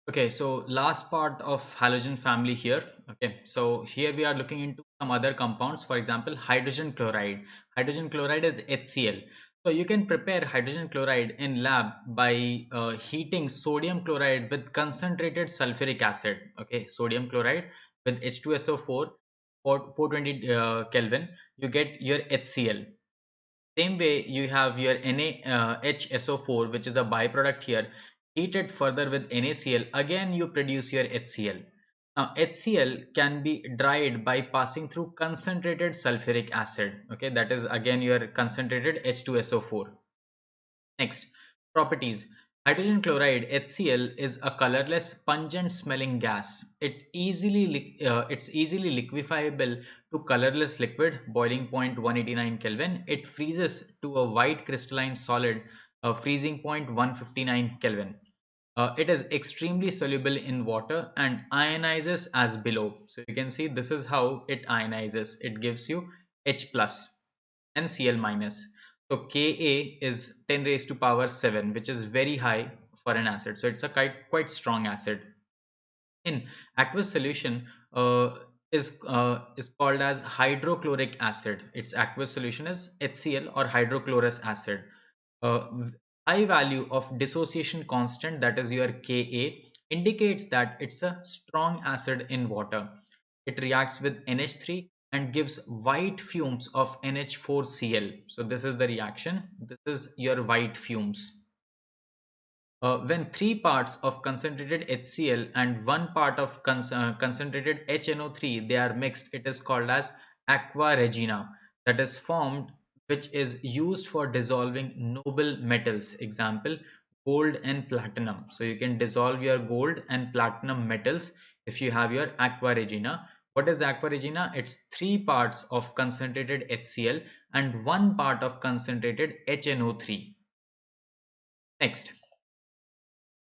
Okay, so last part of halogen family here. Okay, so here we are looking into some other compounds. For example, hydrogen chloride. Hydrogen chloride is HCl. So you can prepare hydrogen chloride in lab by heating sodium chloride with concentrated sulfuric acid. Okay, sodium chloride with H2SO4 for 420 Kelvin, you get your HCl. Same way you have your NaHSO4, which is a byproduct here, heated further with NaCl, again you produce your HCl. Now HCl can be dried by passing through concentrated sulfuric acid. Okay, that is again your concentrated H2SO4. Next, properties. Hydrogen chloride HCl is a colorless, pungent smelling gas. It's easily liquefiable to colorless liquid, boiling point 189 Kelvin. It freezes to a white crystalline solid, freezing point 159 Kelvin. It is extremely soluble in water and ionizes as below. So you can see this is how it ionizes. It gives you H plus and Cl minus. So Ka is 10 raised to power 7, which is very high for an acid. So it's a quite strong acid. In aqueous solution is called as hydrochloric acid. Its aqueous solution is HCl or hydrochlorous acid. Uh, High value of dissociation constant, that is your Ka, indicates that it's a strong acid in water. It reacts with NH3 and gives white fumes of NH4Cl. So this is the reaction. This is your white fumes. When three parts of concentrated HCl and one part of concentrated HNO3 they are mixed, it is called as aqua regina, that is formed, which is used for dissolving noble metals. Example, gold and platinum. So you can dissolve your gold and platinum metals if you have your aqua regina. What is aqua regina? It's three parts of concentrated HCl and one part of concentrated HNO3. Next,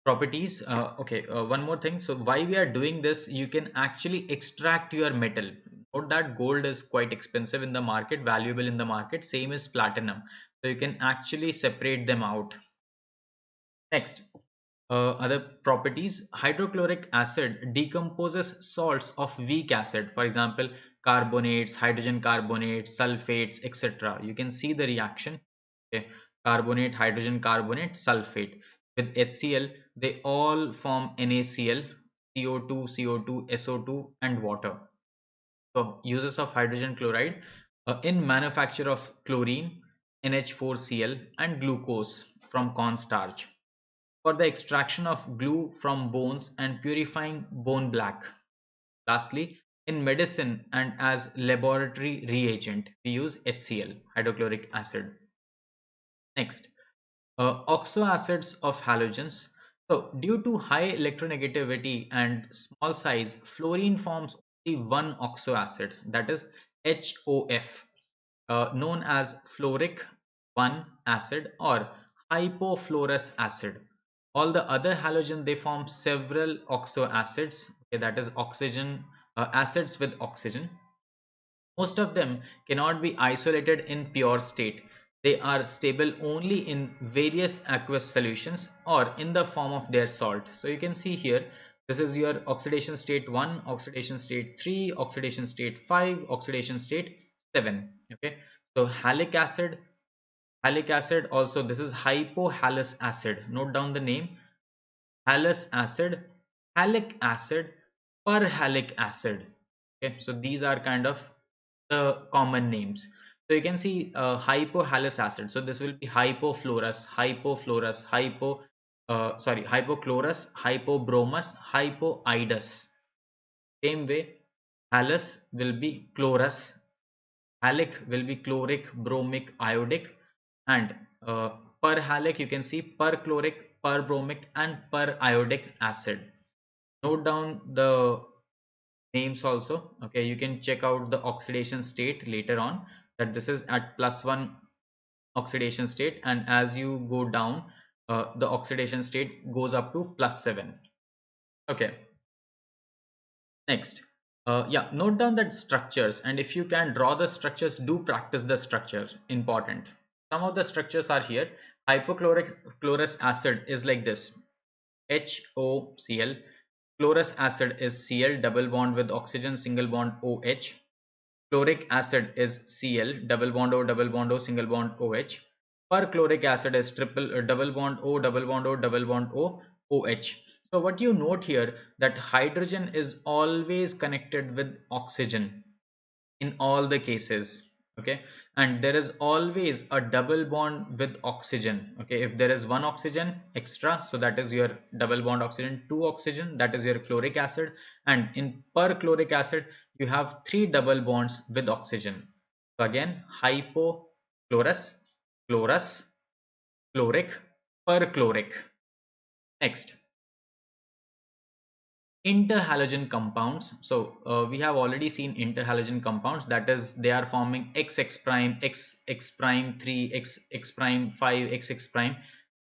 properties. Okay, one more thing. So why we are doing this, you can actually extract your metal. Note that gold is quite expensive in the market, valuable in the market, same as platinum. So you can actually separate them out. Next, other properties. Hydrochloric acid decomposes salts of weak acid. For example, carbonates, hydrogen carbonates, sulfates, etc. You can see the reaction. Okay. Carbonate, hydrogen carbonate, sulfate. With HCl, they all form NaCl, CO2, CO2, SO2, and water. So uses of hydrogen chloride in manufacture of chlorine, NH4Cl, and glucose from cornstarch, for the extraction of glue from bones and purifying bone black. Lastly, in medicine and as laboratory reagent, we use HCl, hydrochloric acid. Next, oxoacids of halogens. So, due to high electronegativity and small size, fluorine forms only one oxoacid, that is HOF, known as fluoric 1 acid or hypofluorous acid. All the other halogen they form several oxoacids, okay, that is oxygen acids with oxygen. Most of them cannot be isolated in pure state. They are stable only in various aqueous solutions or in the form of their salt. So you can see here, this is your oxidation state 1, oxidation state 3, oxidation state 5, oxidation state 7. Okay. So halic acid also, this is hypohalous acid. Note down the name: halous acid, halic acid, perhalic acid. Okay, so these are kind of the common names. So you can see hypohalous acid. So this will be hypofluorous, hypofluorous, hypochlorous, hypobromous, hypoidous. Same way, halous will be chlorous, halic will be chloric, bromic, iodic, and perhalic you can see perchloric, perbromic, and periodic acid. Note down the names also. Okay, you can check out the oxidation state later on, that this is at +1 oxidation state, and as you go down the oxidation state goes up to +7. Okay, next, yeah, note down that structures, and if you can draw the structures, do practice the structures, important. Some of the structures are here. Hypochlorous acid is like this. HOCl. Chlorous acid is Cl, double bond with oxygen, single bond OH. Chloric acid is Cl, double bond O, single bond OH. Perchloric acid is triple double bond O, double bond O, double bond O, OH. So what you note here, that hydrogen is always connected with oxygen in all the cases. Okay, and there is always a double bond with oxygen. Okay, if there is one oxygen extra, so that is your double bond oxygen. Two oxygen, that is your chloric acid. And in perchloric acid you have three double bonds with oxygen. So again, hypochlorous, chlorous, chloric, perchloric. Next, interhalogen compounds. So we have already seen interhalogen compounds, that is they are forming x prime, x prime 3, x prime 5, x prime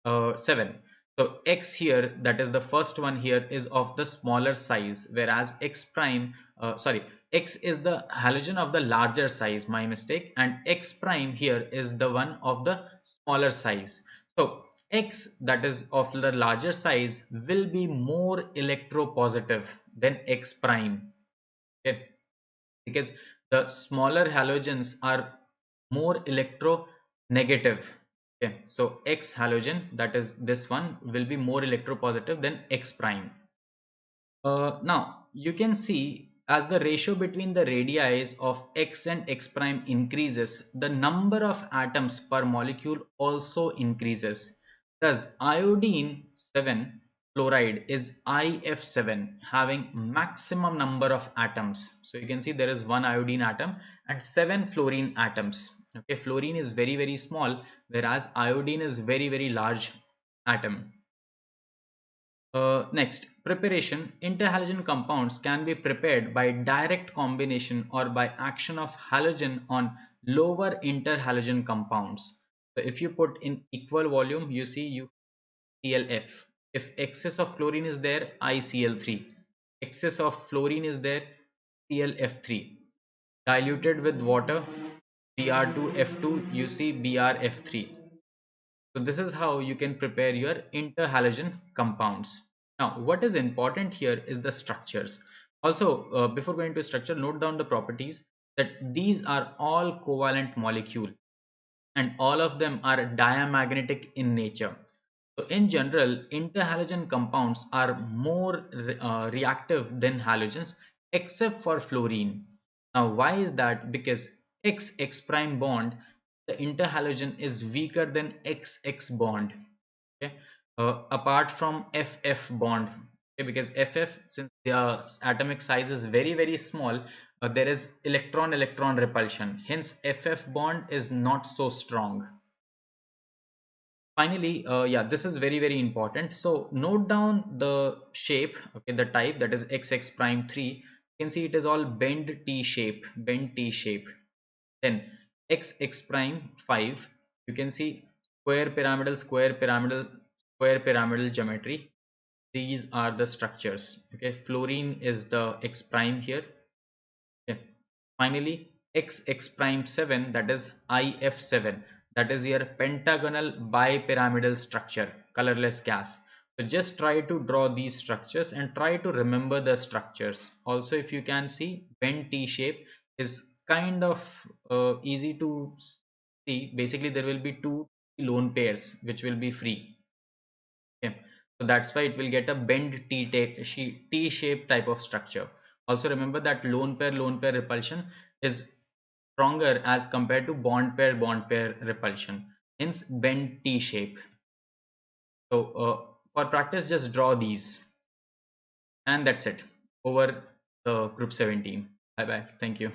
7. So x here, that is the first one here, is of the smaller size, whereas x prime sorry, x is the halogen of the larger size, my mistake, and x prime here is the one of the smaller size. So X, that is of the larger size, will be more electropositive than X prime. Okay, because the smaller halogens are more electronegative. Okay, so X halogen, that is this one, will be more electropositive than X prime. Now you can see, as the ratio between the radii of X and X prime increases, the number of atoms per molecule also increases. Thus, iodine 7 fluoride is IF7, having maximum number of atoms. So you can see there is one iodine atom and 7 fluorine atoms. Okay, fluorine is very small, whereas iodine is very large atom. Next, preparation. Interhalogen compounds can be prepared by direct combination or by action of halogen on lower interhalogen compounds. So if you put in equal volume, you see you ClF. If excess of chlorine is there, ICl3. Excess of fluorine is there, ClF3. Diluted with water, Br2F2, you see BrF3. So this is how you can prepare your interhalogen compounds. Now, what is important here is the structures. Also, before going to structure, note down the properties, that these are all covalent molecule and all of them are diamagnetic in nature. So in general, interhalogen compounds are more reactive than halogens, except for fluorine. Now, why is that? Because X prime bond, the interhalogen is weaker than XX bond. Okay, apart from FF bond. Okay, because FF, since the atomic size is very small, there is electron repulsion. Hence, FF bond is not so strong. Finally, yeah, this is very important. So note down the shape, okay, the type, that is XX prime 3. You can see it is all bend T shape, bend T shape. Then XX prime 5, you can see square pyramidal, square pyramidal, square pyramidal geometry. These are the structures. Okay, fluorine is the X prime here. Okay. Finally, X prime 7, that is IF7, that is your pentagonal bipyramidal structure, colorless gas. So just try to draw these structures and try to remember the structures. Also, if you can see, bent T shape is kind of easy to see. Basically, there will be two lone pairs which will be free. Okay, so that's why it will get a bend T shape type of structure. Also remember that lone pair repulsion is stronger as compared to bond pair repulsion, hence bend T shape. So for practice, just draw these, and that's it over the group 17. Bye bye, thank you.